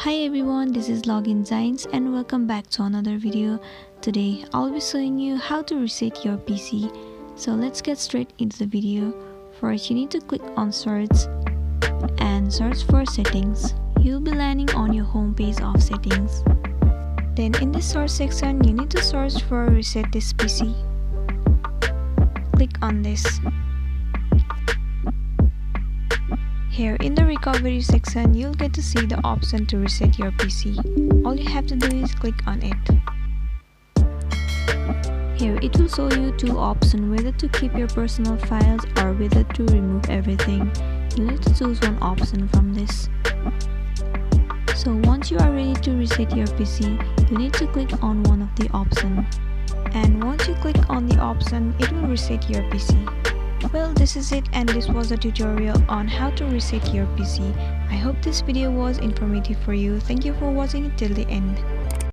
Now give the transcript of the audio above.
Hi everyone, this is Login Science and welcome back to another video. Today I'll be showing you how to reset your PC. So let's get straight into the video. First you need to click on search and search for settings. You'll be landing on your home page of settings. Then in the search section you need to search for reset this PC. Click on this. Here in the recovery section, you'll get to see the option to reset your PC. All you have to do is click on it. Here it will show you two options, whether to keep your personal files or whether to remove everything. You need to choose one option from this. So once you are ready to reset your PC, you need to click on one of the options. And once you click on the option, it will reset your PC. Well, this is it, and this was a tutorial on how to reset your PC. I hope this video was informative for you. Thank you for watching it till the end.